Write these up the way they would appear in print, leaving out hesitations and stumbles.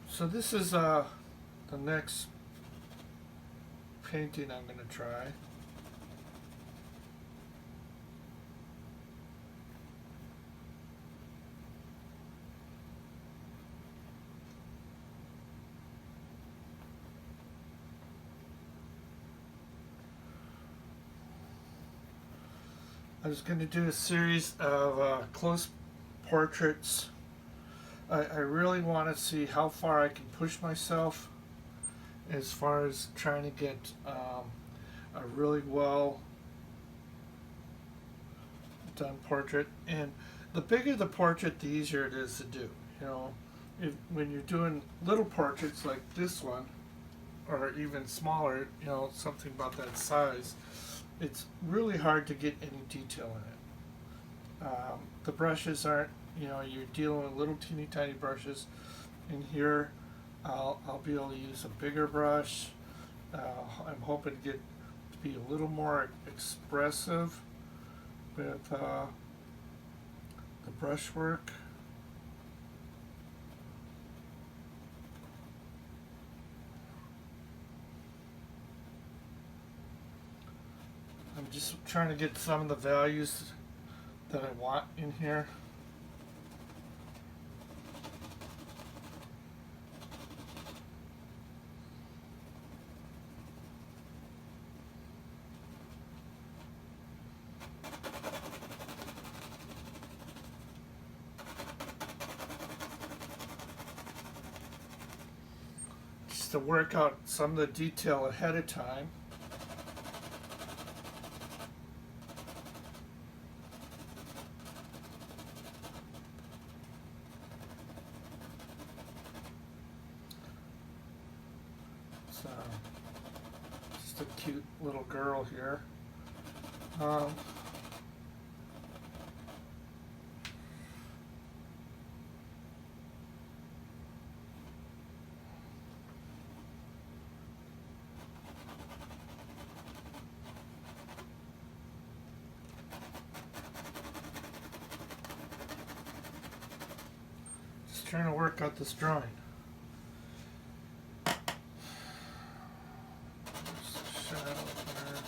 So this is the next painting I'm going to try. I was going to do a series of close portraits. I really want to see how far I can push myself as far as trying to get a really well done portrait. And the bigger the portrait, the easier it is to do. You know, when you're doing little portraits like this one, or even smaller, you know, something about that size, it's really hard to get any detail in it. The brushes aren't, you know, you're dealing with little teeny tiny brushes. In here, I'll be able to use a bigger brush. I'm hoping to get to be a little more expressive with the brushwork. I'm just trying to get some of the values that I want in here. Just to work out some of the detail ahead of time. So, just a cute little girl here. Um, just trying to work out this drawing. Shadow there.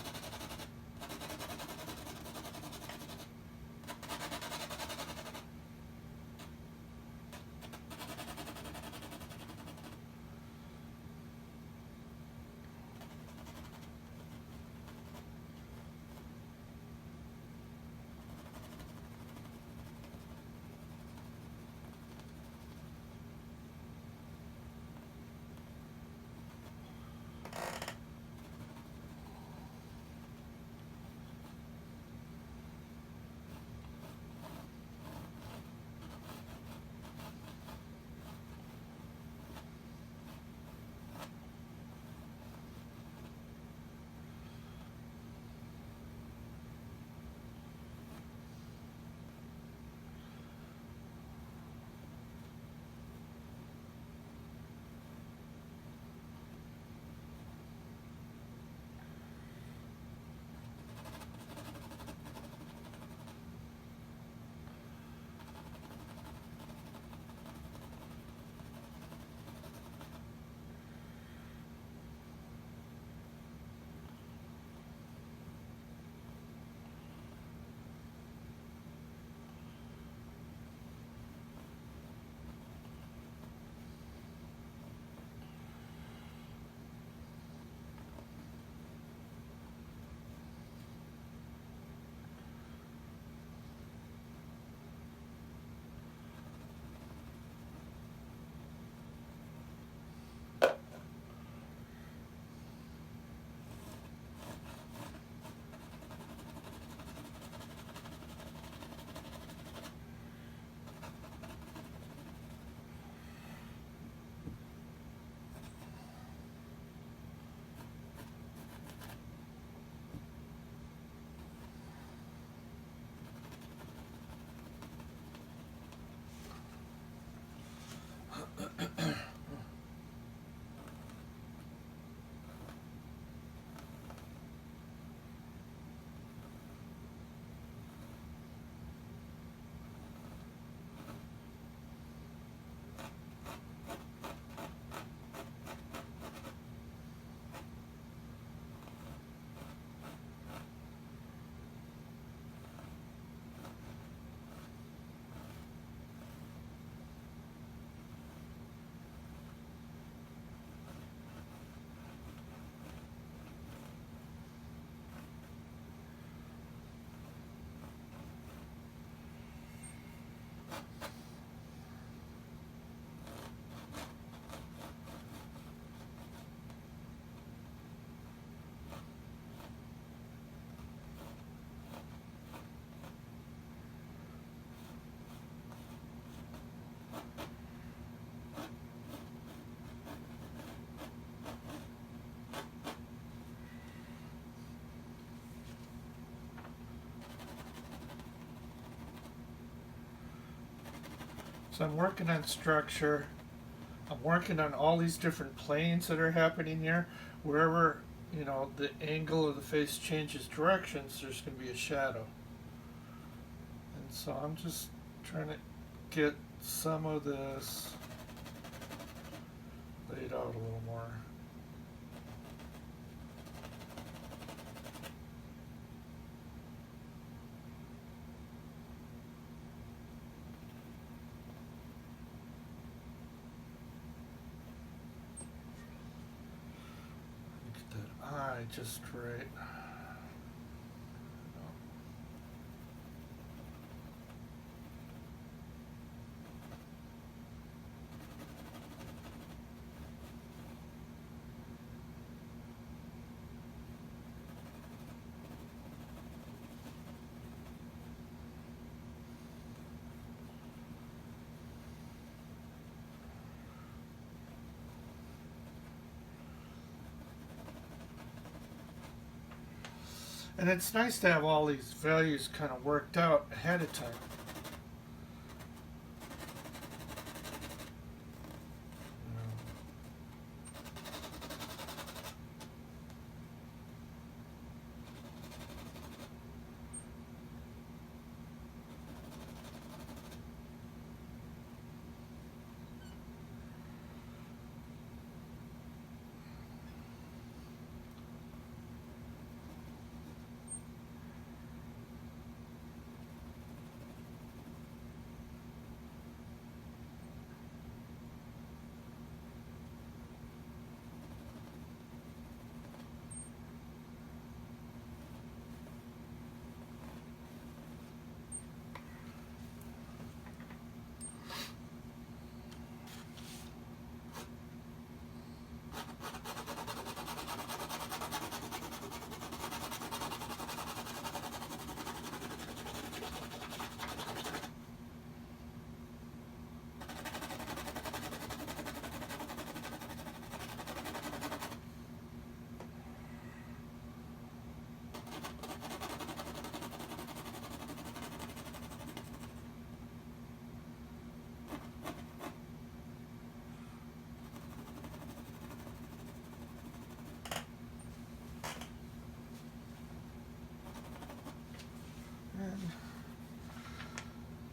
So I'm working on structure. I'm working on all these different planes that are happening here. Wherever, the angle of the face changes directions, there's going to be a shadow. And so I'm just trying to get some of this laid out a little more. Get that eye just right. And it's nice to have all these values kind of worked out ahead of time.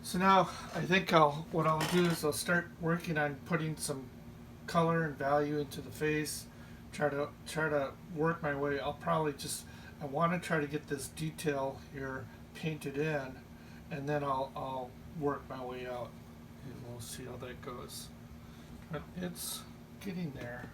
So now I think what I'll do is I'll start working on putting some color and value into the face. Try to work my way. I want to try to get this detail here painted in, and then I'll work my way out, and we'll see how that goes. But it's getting there.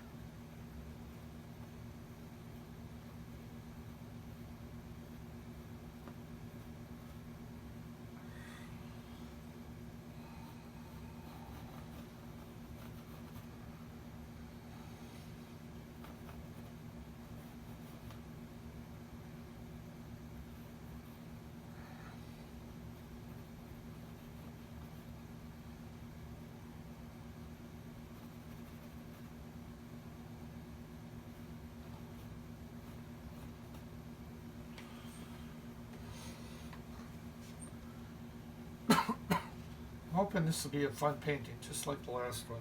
I'm hoping this will be a fun painting, just like the last one,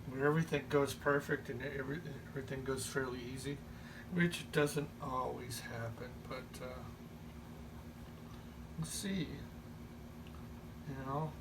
where everything goes perfect and everything goes fairly easy, which doesn't always happen, but we'll see, you know.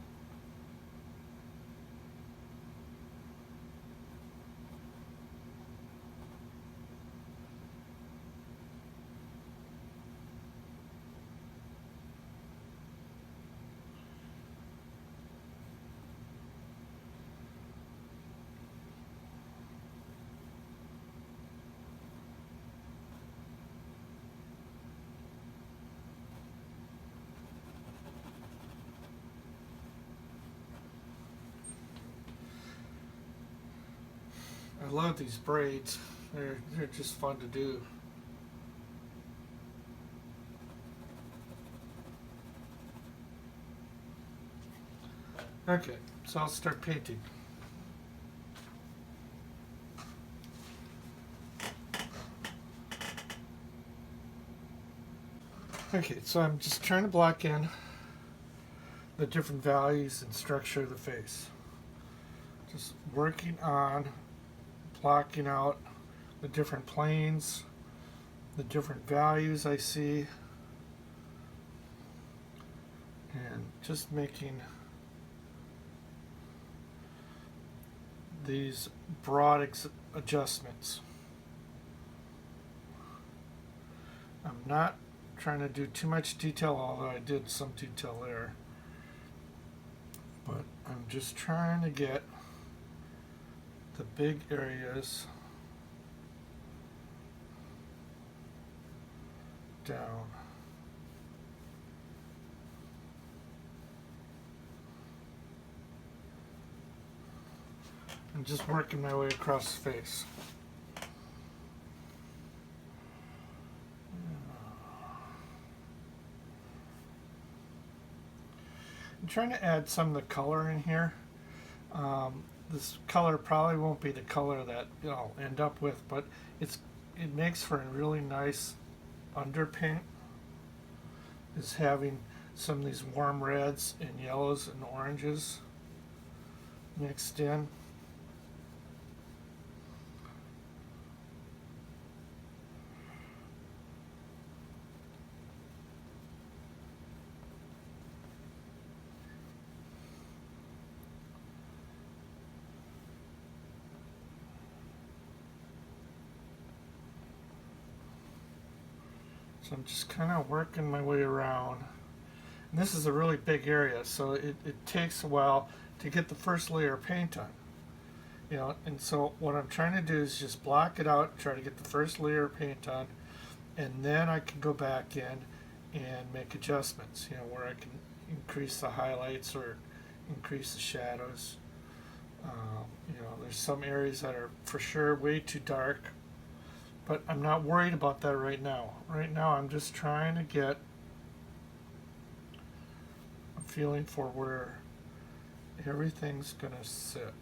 I love these braids. They're just fun to do. Okay, so I'll start painting. Okay, so I'm just trying to block in the different values and structure of the face. Just working on blocking out the different planes, the different values I see, and just making these broad adjustments. I'm not trying to do too much detail, although I did some detail there. But I'm just trying to get the big areas down. I'm just working my way across the face. I'm trying to add some of the color in here. This color probably won't be the color that I'll end up with, but it makes for a really nice underpaint. Is having some of these warm reds and yellows and oranges mixed in. So I'm just kind of working my way around. And this is a really big area, so it takes a while to get the first layer of paint on. And so what I'm trying to do is just block it out, try to get the first layer of paint on, and then I can go back in and make adjustments, where I can increase the highlights or increase the shadows. There's some areas that are for sure way too dark, but I'm not worried about that right now. Right now I'm just trying to get a feeling for where everything's going to sit. Okay.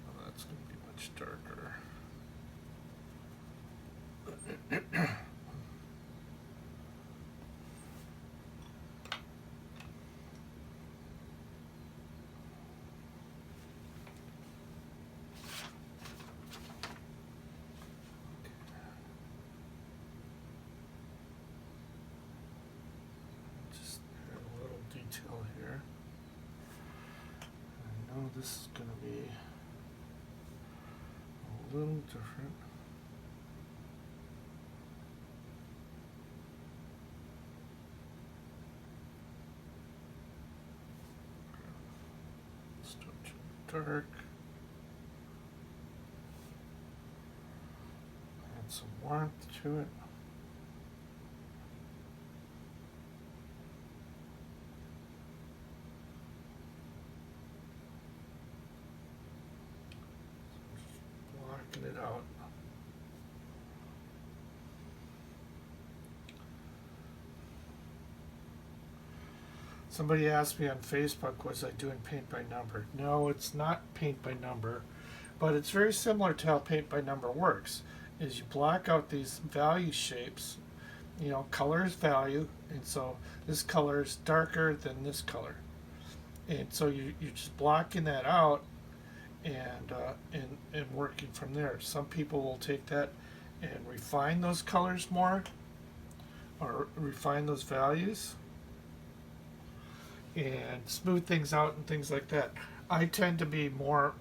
Well, that's going to be much darker. Here. I know this is going to be a little different. It's too dark. Add some warmth to it. It out. Somebody asked me on Facebook, was I doing paint by number? No, it's not paint by number, but it's very similar to how paint by number works. Is you block out these value shapes, color is value, and so this color is darker than this color, and so you're just blocking that out and working from there. Some people will take that and refine those colors more, or refine those values, and smooth things out and things like that. I tend to be more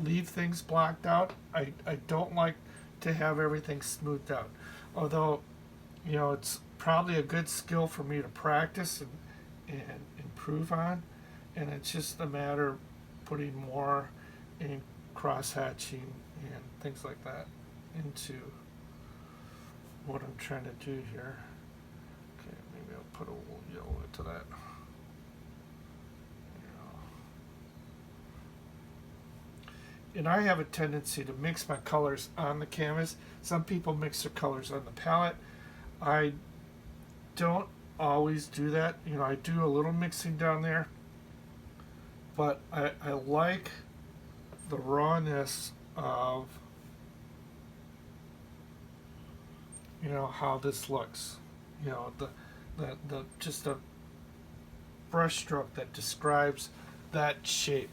leave things blocked out. I don't like to have everything smoothed out, although it's probably a good skill for me to practice and improve on, and it's just a matter of putting more in cross-hatching and things like that into what I'm trying to do here. Okay, maybe I'll put a little yellow into that. And I have a tendency to mix my colors on the canvas. Some people mix their colors on the palette. I don't always do that. I do a little mixing down there, but I like the rawness of, you know, how this looks. You know, the just a brush stroke that describes that shape.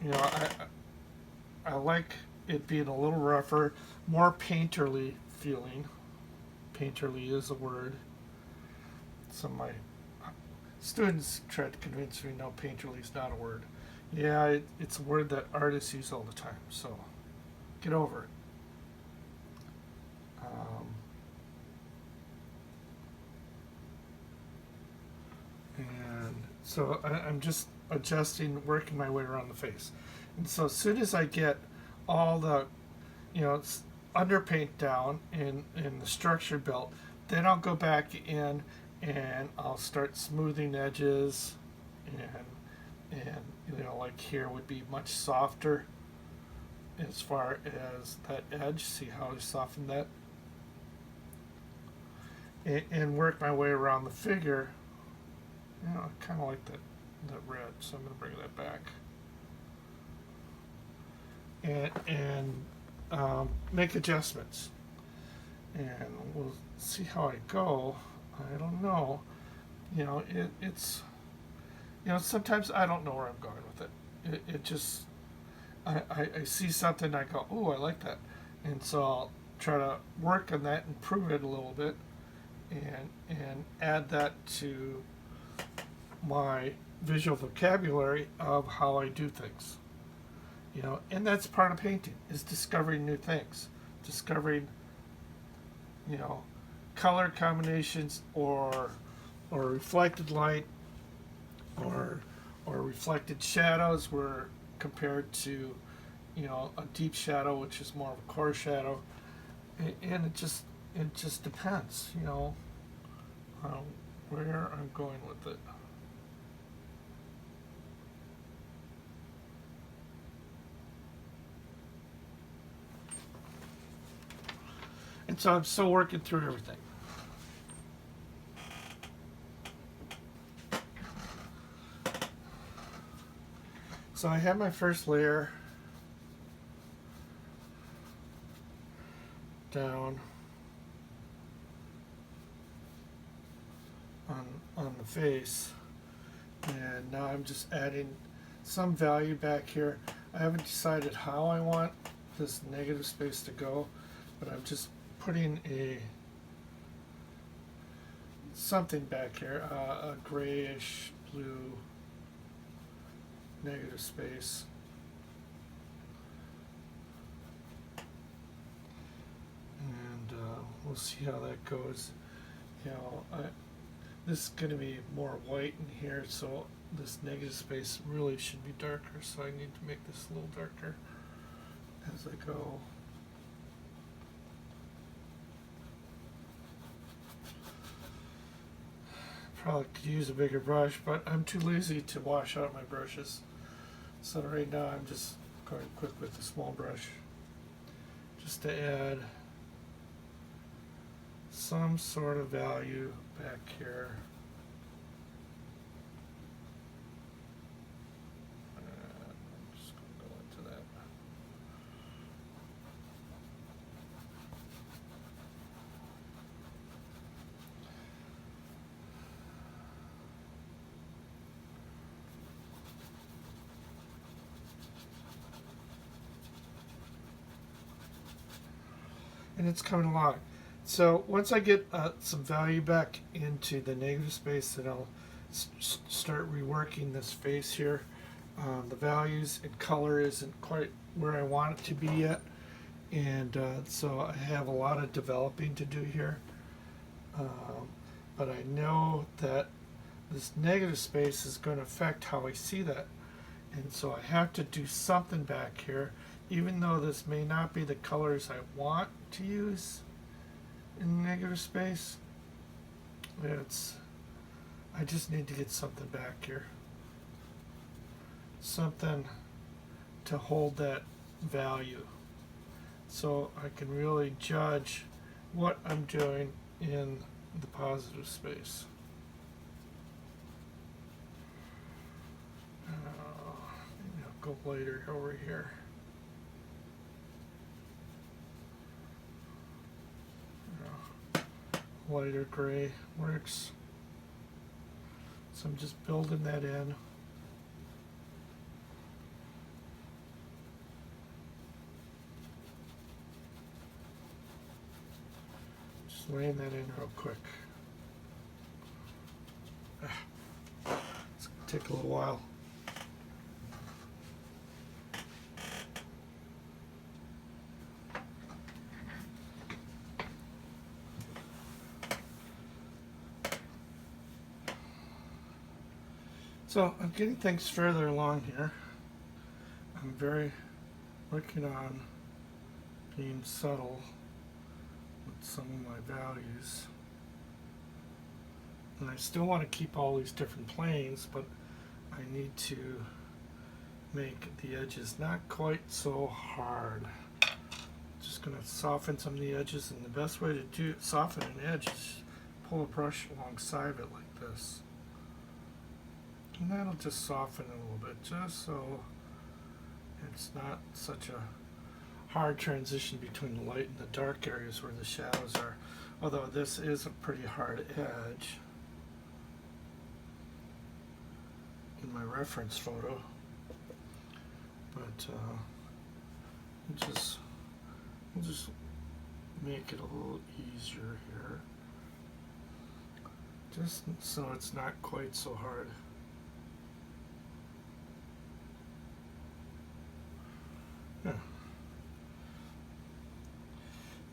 You know, I like it being a little rougher, more painterly feeling. Painterly is a word. Some of my students tried to convince me no, painterly is not a word. Yeah, it's a word that artists use all the time, so get over it. And so I'm just adjusting, working my way around the face. And so as soon as I get all the, you know, underpaint down and the structure built, then I'll go back in and I'll start smoothing edges, and you know, like here would be much softer as far as that edge. See how I softened that? And work my way around the figure. You know, I kind of like that red, so I'm going to bring that back. And make adjustments. And we'll see how I go. I don't know. You know, it's, you know, sometimes I don't know where I'm going with it. It just, I see something, I go, oh, I like that. And so I'll try to work on that, improve it a little bit, and add that to my visual vocabulary of how I do things. You know, and that's part of painting, is discovering new things, discovering, you know, color combinations or reflected light or reflected shadows where compared to, you know, a deep shadow, which is more of a core shadow. And it just depends, you know, where I'm going with it. And so I'm still working through everything. So I have my first layer down on the face, and now I'm just adding some value back here. I haven't decided how I want this negative space to go, but I'm just putting something back here, a grayish blue negative space. And we'll see how that goes. You know, this is going to be more white in here, so this negative space really should be darker, so I need to make this a little darker as I go. Probably could use a bigger brush, but I'm too lazy to wash out my brushes. So right now I'm just going quick with a small brush, just to add some sort of value back here. I'm just going to go into that. And it's coming along. So once I get some value back into the negative space, then I'll start reworking this face here. The values and color isn't quite where I want it to be yet, and so I have a lot of developing to do here. But I know that this negative space is going to affect how I see that, and so I have to do something back here, even though this may not be the colors I want to use in negative space. I just need to get something back here, something to hold that value, so I can really judge what I'm doing in the positive space. go lighter over here. Lighter gray works. So I'm just building that in. Just laying that in real quick. It's gonna take a little while. So I'm getting things further along here. I'm working on being subtle with some of my values. And I still want to keep all these different planes, but I need to make the edges not quite so hard. Just going to soften some of the edges, and the best way to soften an edge is pull a brush alongside it like this. And that'll just soften it a little bit, just so it's not such a hard transition between the light and the dark areas where the shadows are. Although this is a pretty hard edge in my reference photo. But we'll just make it a little easier here. Just so it's not quite so hard. Yeah.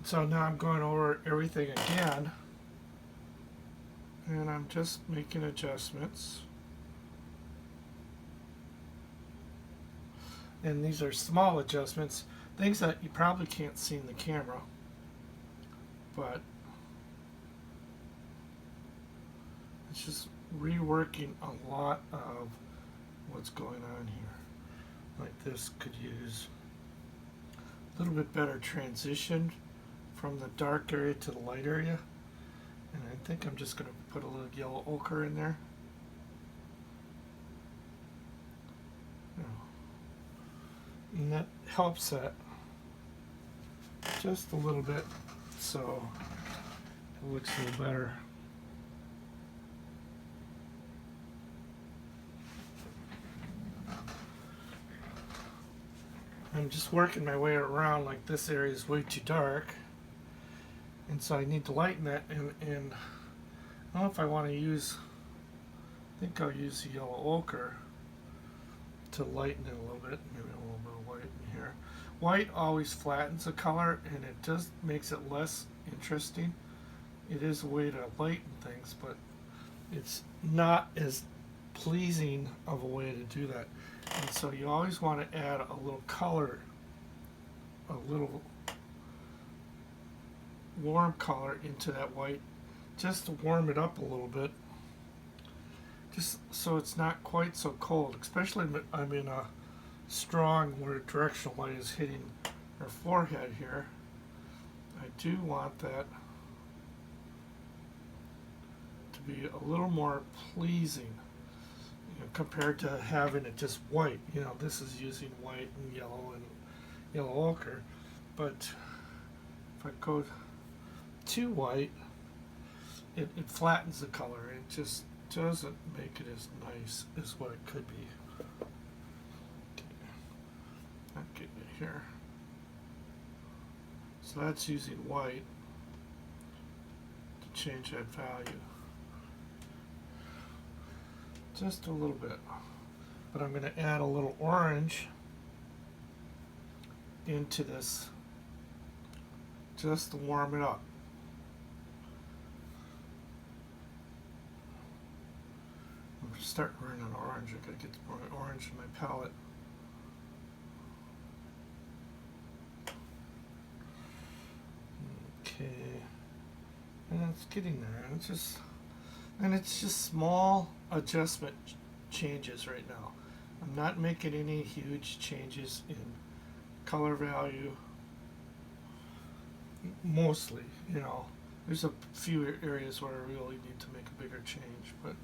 So now I'm going over everything again, and I'm just making adjustments. And these are small adjustments, things that you probably can't see in the camera, but it's just reworking a lot of what's going on here. Like this could use a little bit better transition from the dark area to the light area, and I think I'm just going to put a little yellow ochre in there. And that helps that just a little bit, so it looks a little better. I'm just working my way around, like this area is way too dark, and so I need to lighten that, and I don't know if I want to use, I think I'll use the yellow ochre to lighten it a little bit, maybe a little bit of white in here. White always flattens a color, and it just makes it less interesting. It is a way to lighten things, but it's not as pleasing of a way to do that. And so you always want to add a little color, a little warm color into that white, just to warm it up a little bit, just so it's not quite so cold, especially I'm in a strong where directional light is hitting her forehead here. I do want that to be a little more pleasing, compared to having it just white. This is using white and yellow ochre, but if I go too white, it flattens the color. It just doesn't make it as nice as what it could be. Not getting it here. So that's using white to change that value. Just a little bit. But I'm going to add a little orange into this just to warm it up. I'm starting running on orange. I gotta get more orange in my palette. Okay, and it's getting there. It's just small adjustment changes right now. I'm not making any huge changes in color value. Mostly, there's a few areas where I really need to make a bigger change, but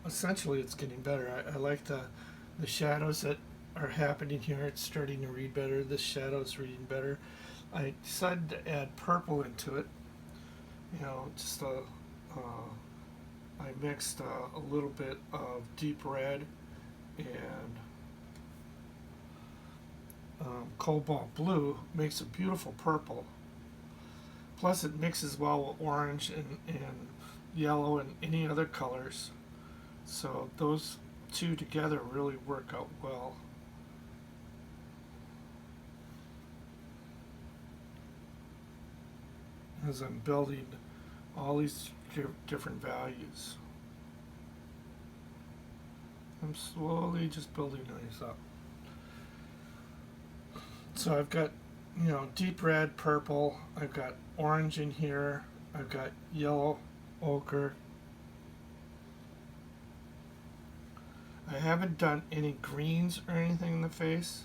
essentially it's getting better. I like the the shadows that are happening here, it's starting to read better. This shadow's reading better. I decided to add purple into it. You know, just I mixed a little bit of deep red and cobalt blue, makes a beautiful purple. Plus it mixes well with orange and yellow and any other colors. So those two together really work out well. As I'm building all these different values. I'm slowly just building these up. So I've got, you know, deep red, purple, I've got orange in here, I've got yellow, ochre. I haven't done any greens or anything in the face.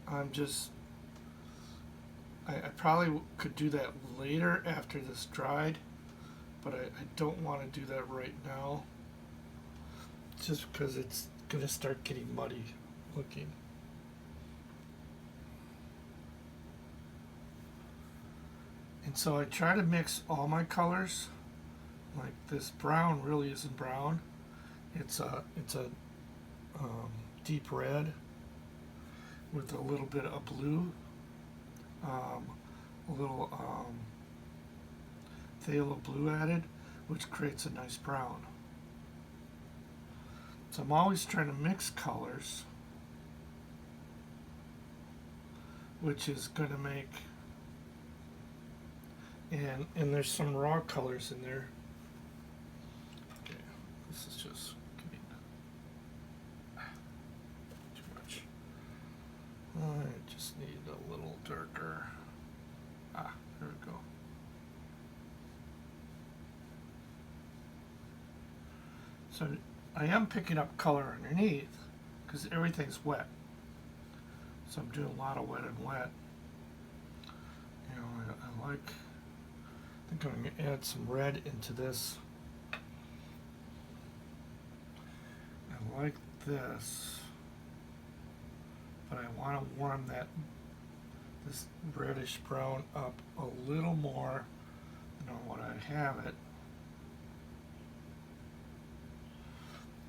I'm just, I probably could do that later after this dried, but I don't want to do that right now, just because it's going to start getting muddy looking. And so I try to mix all my colors. Like this brown really isn't brown. It's a deep red with a little bit of blue, a little phthalo blue added, which creates a nice brown. So I'm always trying to mix colors, which is going to make, and there's some raw colors in there. Okay, this is just getting too much. I just need a little darker. Ah, there we go. So I am picking up color underneath because everything's wet. So I'm doing a lot of wet and wet. You know, I like, I think I'm going to add some red into this. I like this, but I want to warm this reddish brown up a little more than what I have it.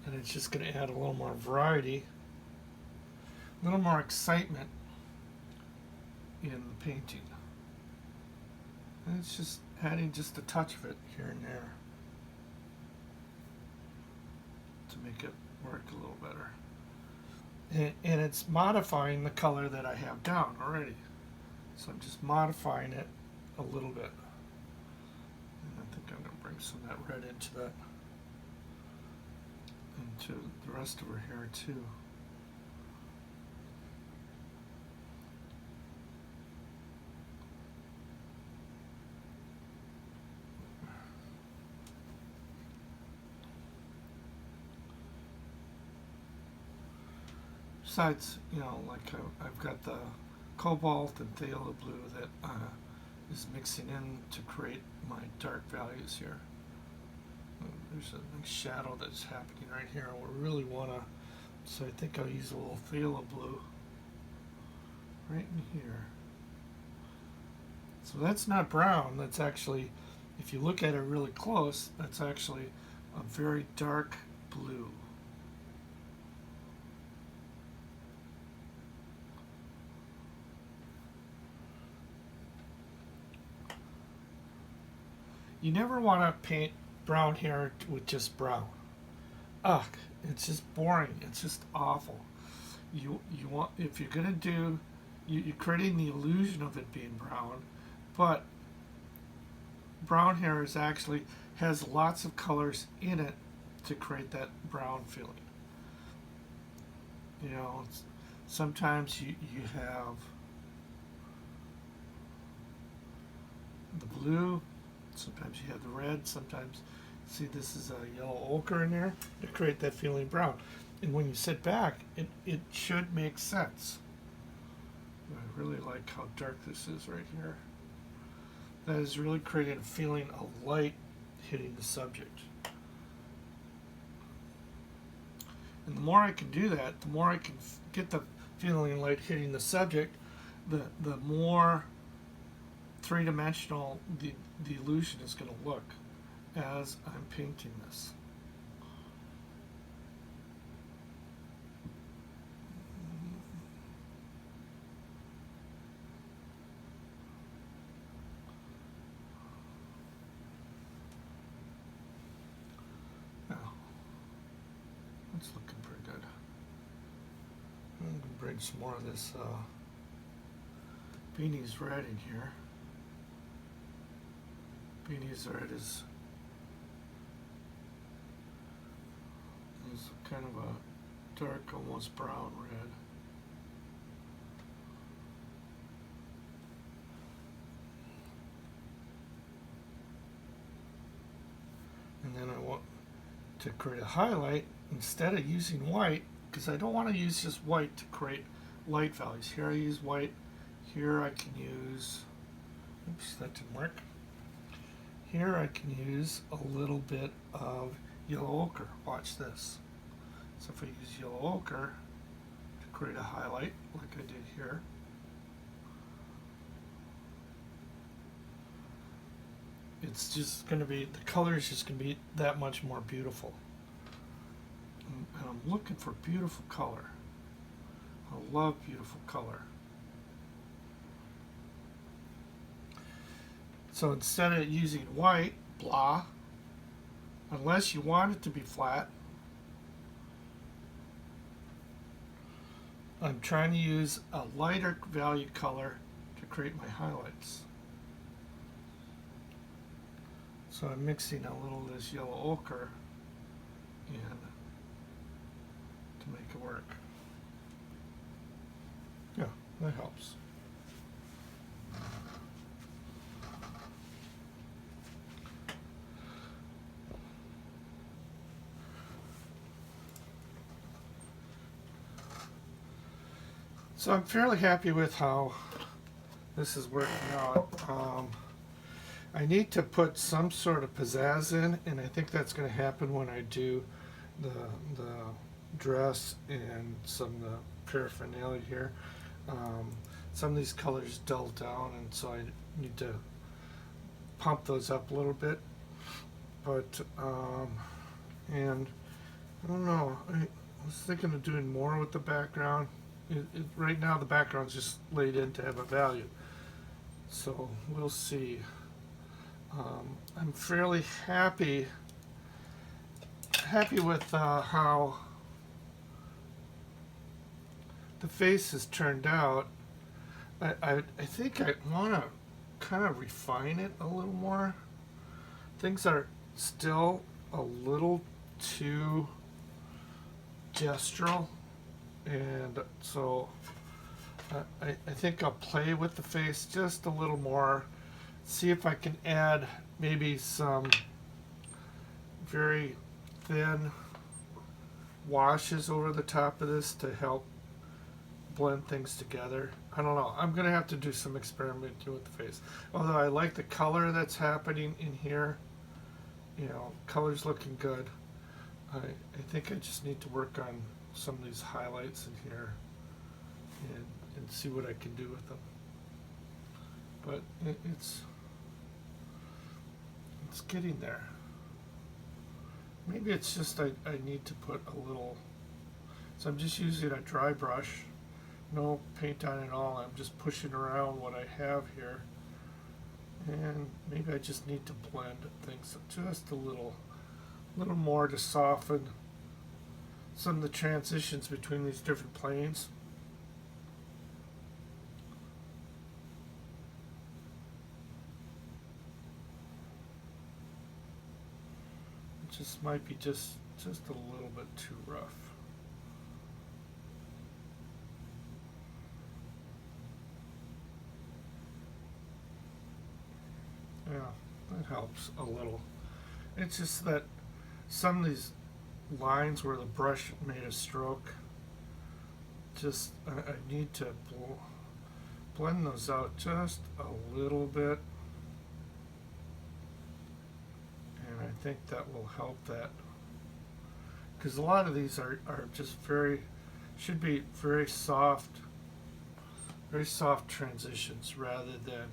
And it's just going to add a little more variety, a little more excitement in the painting. And it's just adding just a touch of it here and there to make it work a little better. And it's modifying the color that I have down already. So I'm just modifying it a little bit. And I think I'm going to bring some of that red into that. Into the rest of her hair too. Besides, you know, like I've got the cobalt and phthalo blue that is mixing in to create my dark values here. There's a nice shadow that's happening right here. We really want to, so I think I'll use a little phthalo blue right in here. So that's not brown. That's actually, if you look at it really close, that's actually a very dark blue. You never want to paint brown hair with just brown. Ugh, it's just boring. It's just awful. You want, if you're gonna do, you're creating the illusion of it being brown, but brown hair is actually has lots of colors in it to create that brown feeling. You know, sometimes you have the blue. Sometimes you have the red, sometimes, see this is a yellow ochre in there to create that feeling brown. And when you sit back, it should make sense. I really like how dark this is right here. That is really creating a feeling of light hitting the subject. And the more I can do that, the more I can get the feeling light hitting the subject, the more three-dimensional the illusion is going to look as I'm painting this. Now, it's looking pretty good. I'm going to bring some more of this Beanie's Red in here. Beanie's Red is kind of a dark, almost brown red. And then I want to create a highlight instead of using white, because I don't want to use just white to create light values. Here I use white. Here I can use, oops, that didn't work. Here I can use a little bit of yellow ochre. Watch this. So if I use yellow ochre to create a highlight, like I did here, it's just going to be, the color is just going to be that much more beautiful. And I'm looking for beautiful color. I love beautiful color. So instead of using white, blah, unless you want it to be flat, I'm trying to use a lighter value color to create my highlights. So I'm mixing a little of this yellow ochre in to make it work. Yeah, that helps. So I'm fairly happy with how this is working out. I need to put some sort of pizzazz in, and I think that's going to happen when I do the dress and some of the paraphernalia here. Some of these colors dull down, and so I need to pump those up a little bit. But and I don't know. I was thinking of doing more with the background. Right now the background's just laid in to have a value, so we'll see. I'm fairly happy with how the face has turned out. I think I want to kind of refine it a little more. Things are still a little too gestural. And so I think I'll play with the face just a little more, see if I can add maybe some very thin washes over the top of this to help blend things together. I don't know. I'm going to have to do some experimenting with the face. Although I like the color that's happening in here. You know, color's looking good. I think I just need to work on some of these highlights in here and see what I can do with them. But it's getting there. Maybe it's just I need to put a little, so I'm just using a dry brush, no paint on it at all. I'm just pushing around what I have here, and maybe I just need to blend things just a little more to soften some of the transitions between these different planes. It just might be just a little bit too rough. Yeah, that helps a little. It's just that some of these lines where the brush made a stroke, just I need to blend those out just a little bit, and I think that will help that because a lot of these are just should be very soft transitions rather than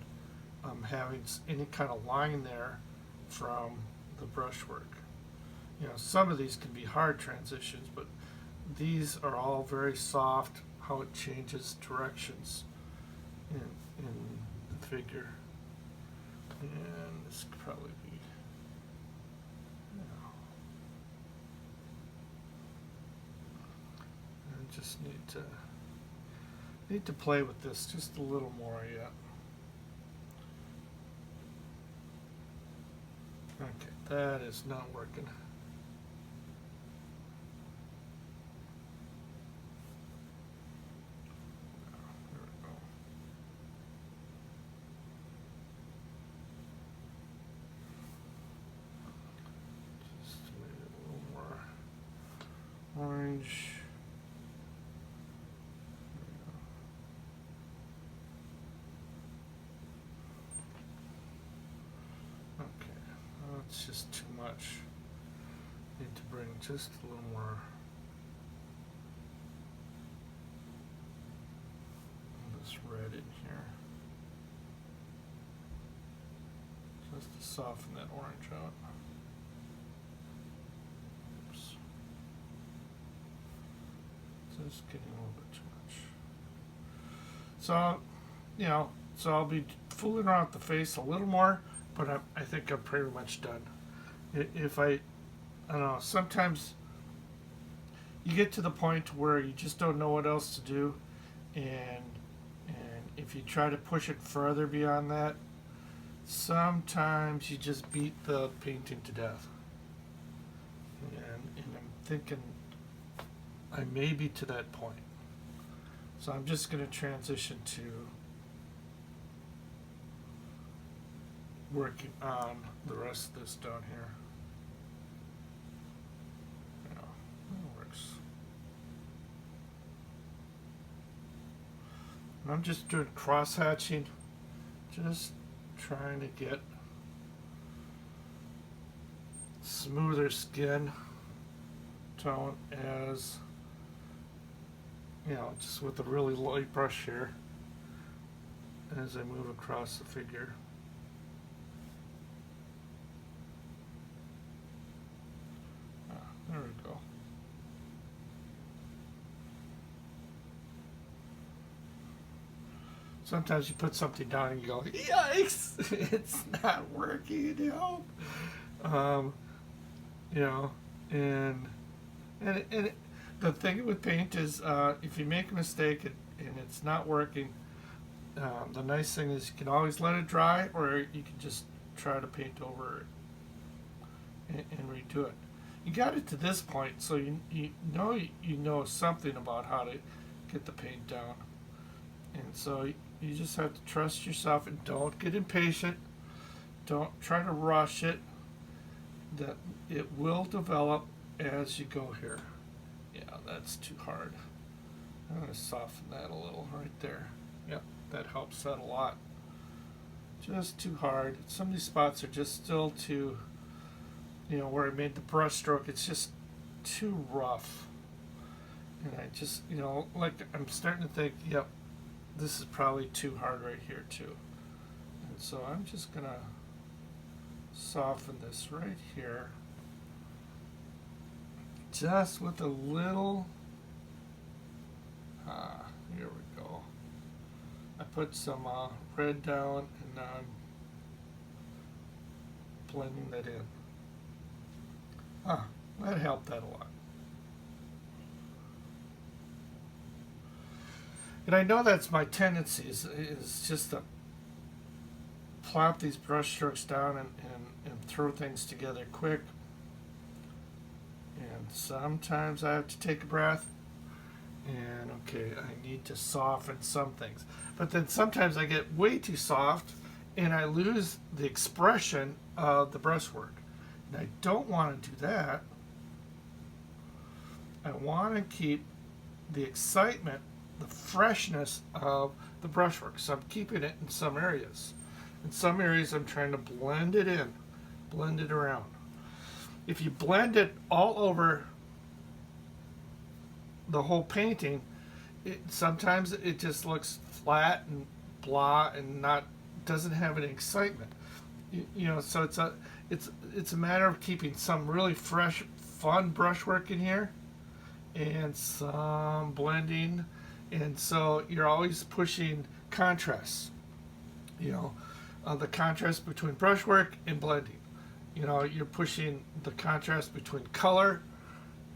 having any kind of line there from the brushwork. Some of these can be hard transitions, but these are all very soft, how it changes directions in the figure. And this could probably be, I just need to play with this just a little more yet. Okay, that is not working. There we go. Just maybe a little more orange. It's just too much. Need to bring just a little more of this red in here, just to soften that orange out. Oops. Just getting a little bit too much. So I'll be fooling around with the face a little more, but I think I'm pretty much done. If I don't know, sometimes you get to the point where you just don't know what else to do, and if you try to push it further beyond that, sometimes you just beat the painting to death. And I'm thinking I may be to that point. So I'm just going to transition to working on the rest of this down here. Yeah, that works. And I'm just doing cross hatching, just trying to get smoother skin tone as, just with a really light brush here as I move across the figure. There we go. Sometimes you put something down and you go, yikes, it's not working, and the thing with paint is if you make a mistake and it's not working, the nice thing is you can always let it dry, or you can just try to paint over it and redo it. You got it to this point, so you know something about how to get the paint down, and so you just have to trust yourself and don't get impatient. Don't try to rush it. That it will develop as you go here. Yeah, that's too hard. I'm going to soften that a little right there. Yep, that helps that a lot. Just too hard. Some of these spots are just still too, where I made the brush stroke, it's just too rough. And I just, I'm starting to think, yep, this is probably too hard right here too. And so I'm just going to soften this right here. Just with a little, here we go. I put some red down and now I'm blending that in. That helped that a lot. And I know that's my tendency is just to plop these brush strokes down and throw things together quick. And sometimes I have to take a breath and okay, I need to soften some things. But then sometimes I get way too soft and I lose the expression of the brushwork. And I don't want to do that. I want to keep the excitement, the freshness of the brushwork. So I'm keeping it in some areas. In some areas I'm trying to blend it in, blend it around. If you blend it all over the whole painting, sometimes it just looks flat and blah and not doesn't have any excitement. So it's a matter of keeping some really fresh, fun brushwork in here, and some blending, and so you're always pushing contrast. You know, the contrast between brushwork and blending. You're pushing the contrast between color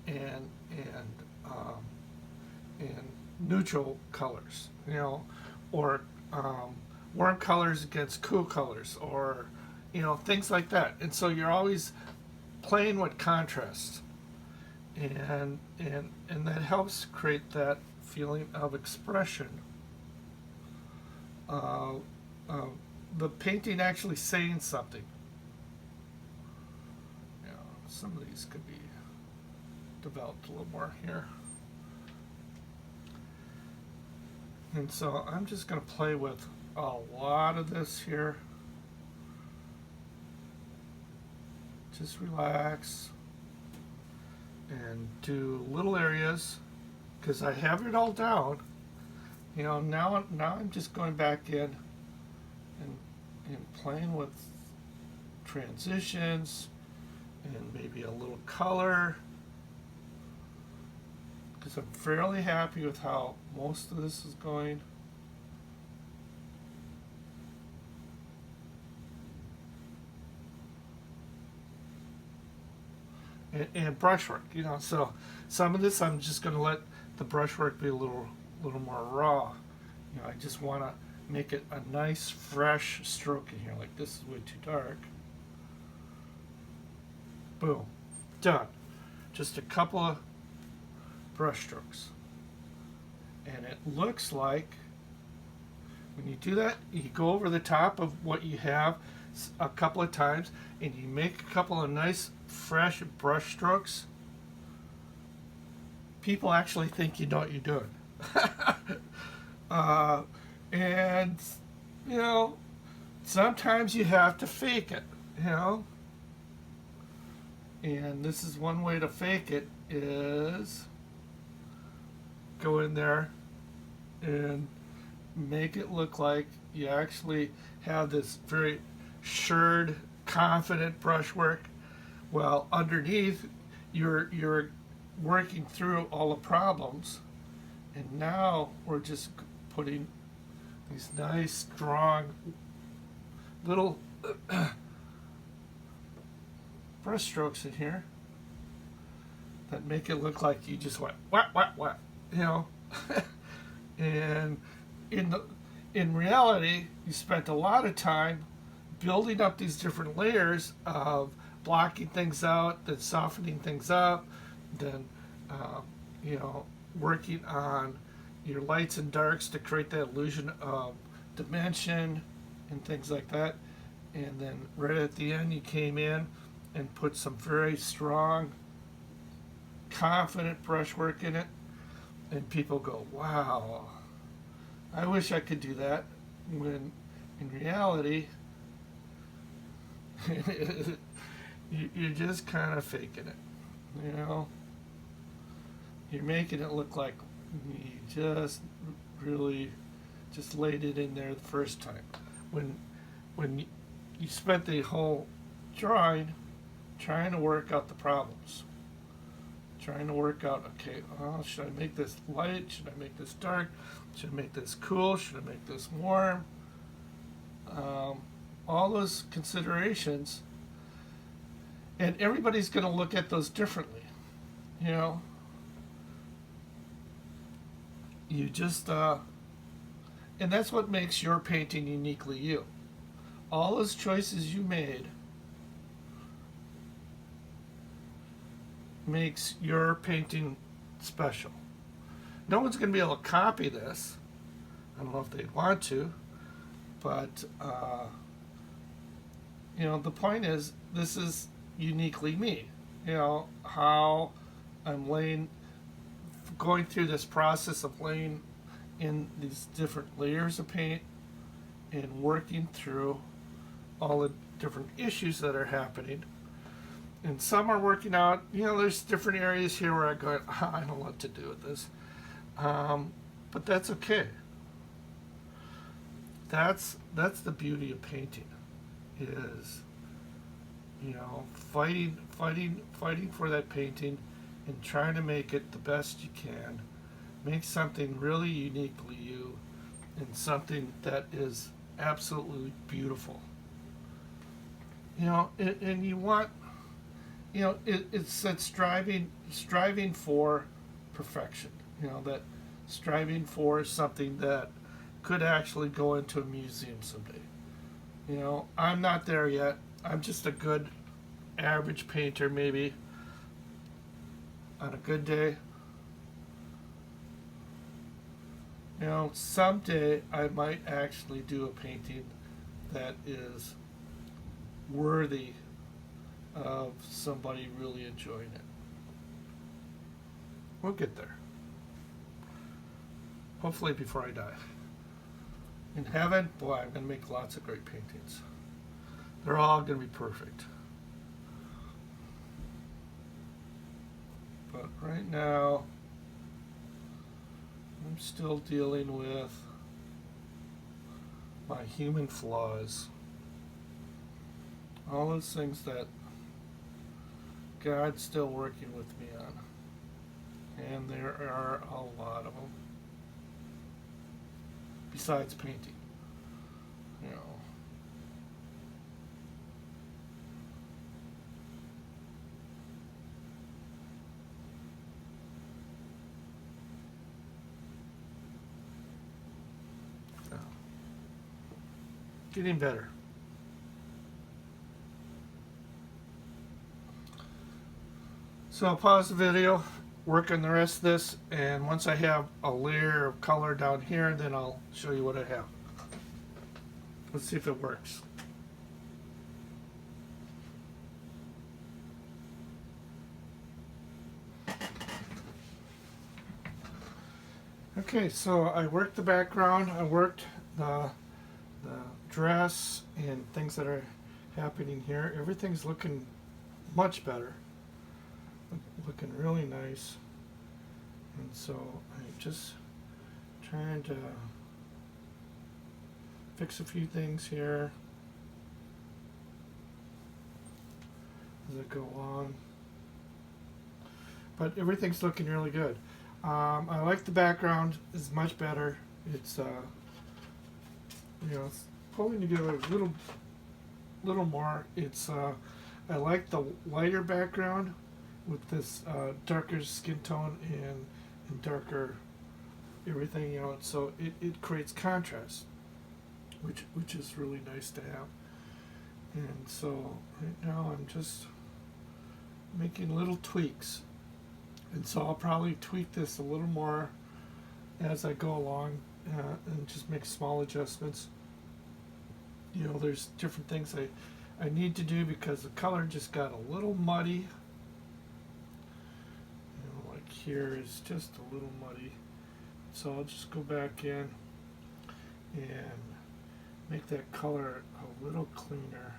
and and neutral colors. Or warm colors against cool colors, or things like that. And so you're always playing with contrast, and that helps create that feeling of expression. Uh, uh, the painting actually saying something. Some of these could be developed a little more here. And so I'm just going to play with a lot of this here. Just relax and do little areas, because I have it all down. Now I'm just going back in and playing with transitions and maybe a little color, because I'm fairly happy with how most of this is going. And brushwork, so some of this I'm just going to let the brushwork be a little more raw. I just want to make it a nice fresh stroke in here. Like, this is way too dark. Boom, done. Just a couple of brush strokes, and it looks like when you do that, you go over the top of what you have a couple of times, and you make a couple of nice fresh brush strokes. People actually think you know what you're doing. And sometimes you have to fake it. And this is one way to fake it, is go in there and make it look like you actually have this very assured, confident brushwork. Well, underneath, you're working through all the problems, and now we're just putting these nice, strong little brush strokes in here that make it look like you just went whack whack whack, and in reality, you spent a lot of time building up these different layers of blocking things out, then softening things up, then working on your lights and darks to create that illusion of dimension and things like that. And then right at the end, you came in and put some very strong, confident brushwork in it, and people go, wow, I wish I could do that, when in reality you're just kind of faking it. You're making it look like you just really just laid it in there the first time, when you spent the whole drawing trying to work out the problems, trying to work out, okay, should I make this light, should I make this dark, should I make this cool, should I make this warm, all those considerations. And everybody's going to look at those differently. You just and that's what makes your painting uniquely you. All those choices you made makes your painting special. No one's going to be able to copy this. I don't know if they'd want to, but the point is, this is uniquely me. How I'm going through this process of laying in these different layers of paint and working through all the different issues that are happening. and some are working out. You know, there's different areas here where I go, I don't know what to do with this. But that's okay. That's the beauty of painting, is, you know, fighting for that painting and trying to make it the best you can. Make something really uniquely you, and something that is absolutely beautiful. You know, and you want, you know, it's that striving for perfection. You know, that striving for something that could actually go into a museum someday. You know, I'm not there yet. I'm just a good average painter, maybe on a good day. You know, someday I might actually do a painting that is worthy of somebody really enjoying it. We'll get there. Hopefully before I die. In heaven, boy, I'm going to make lots of great paintings. They're all going to be perfect. But right now, I'm still dealing with my human flaws. All those things that God's still working with me on. And there are a lot of them. Besides painting. You know. So, getting better. So I'll pause the video, work on the rest of this, and once I have a layer of color down here, then I'll show you what I have. Let's see if it works. Okay, so I worked the background, I worked the dress and things that are happening here. Everything's looking much better. Looking really nice. And so I'm just trying to fix a few things here as I go along. But everything's looking really good. I like the background, is much better. It's you know, it's pulling together a little more. It's I like the lighter background with this darker skin tone and darker everything, you know, so it creates contrast, which is really nice to have. And so right now I'm just making little tweaks, and so I'll probably tweak this a little more as I go along, and just make small adjustments. You know, there's different things I need to do because the color just got a little muddy. Here is just a little muddy, so I'll just go back in and make that color a little cleaner,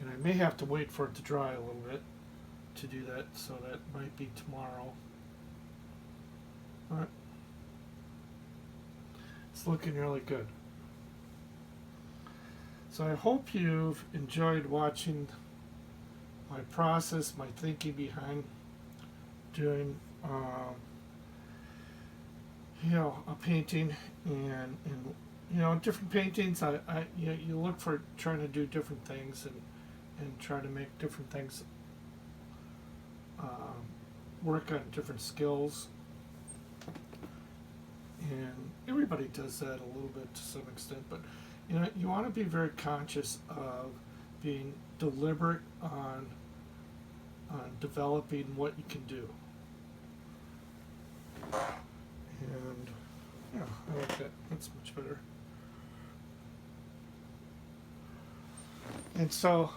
and I may have to wait for it to dry a little bit to do that, so that might be tomorrow, but it's looking really good. So I hope you've enjoyed watching my process, my thinking behind doing you know, a painting, and you know, different paintings. I you know, you look for trying to do different things and try to make different things work on different skills, and everybody does that a little bit to some extent, but you know, you want to be very conscious of being deliberate on developing what you can do. And yeah, I like that. That's much better. And so,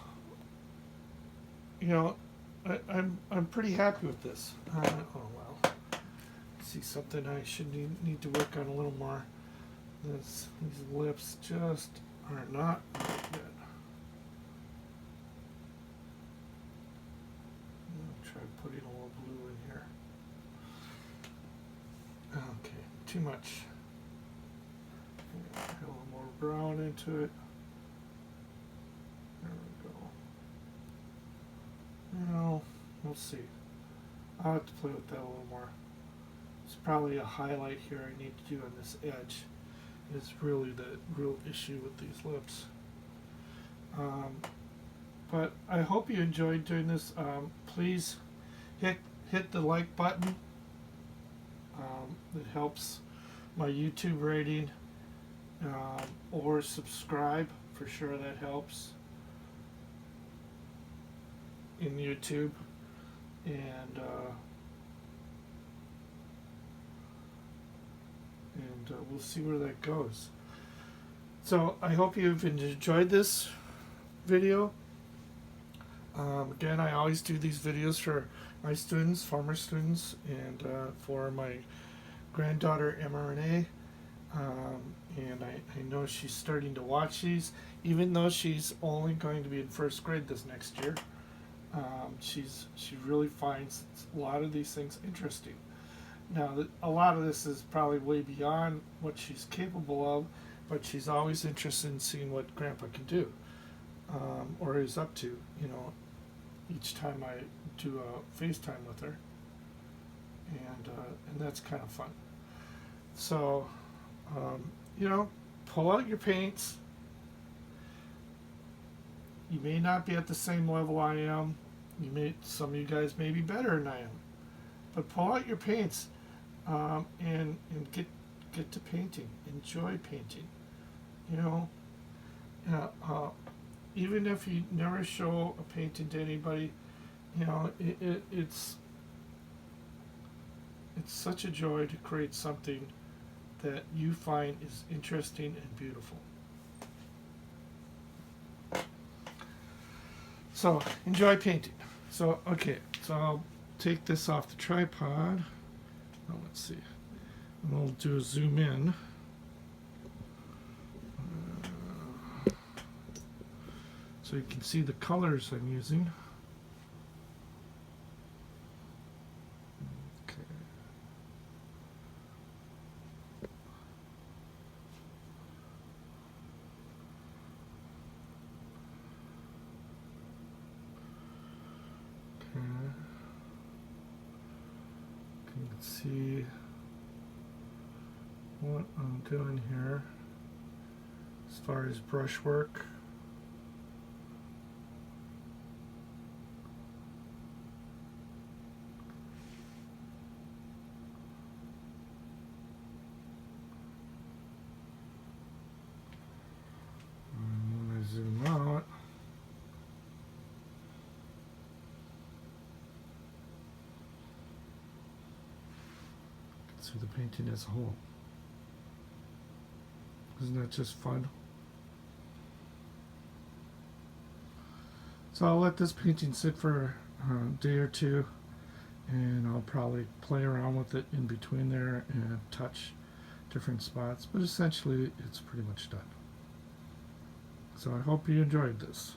you know, I'm pretty happy with this. Oh well, see something I should need to work on a little more. These lips just are not good. too much. Add a little more brown into it. There we go. Now, we'll see. I'll have to play with that a little more. It's probably a highlight here I need to do on this edge. It's really the real issue with these lips. But I hope you enjoyed doing this. Please hit the like button. It helps my YouTube rating. Or subscribe, for sure that helps in YouTube. And we'll see where that goes. So I hope you've enjoyed this video. Again, I always do these videos for my students, former students, and for my granddaughter mRNA. And I know she's starting to watch these, even though she's only going to be in first grade this next year. She really finds a lot of these things interesting. Now, a lot of this is probably way beyond what she's capable of, but she's always interested in seeing what Grandpa can do, or is up to, you know, each time I do a FaceTime with her. And that's kind of fun. So, you know, pull out your paints. You may not be at the same level I am. Some of you guys may be better than I am. But pull out your paints and get to painting. Enjoy painting. You know, even if you never show a painting to anybody, you know, it's such a joy to create something that you find is interesting and beautiful. So enjoy painting. So okay, so I'll take this off the tripod. Oh, let's see. And we'll do a zoom in. So you can see the colors I'm using. You can see what I'm doing here as far as brushwork. And when I zoom out, see the painting as a whole. Isn't that just fun? So I'll let this painting sit for a day or two, and I'll probably play around with it in between there and touch different spots, but essentially it's pretty much done. So I hope you enjoyed this.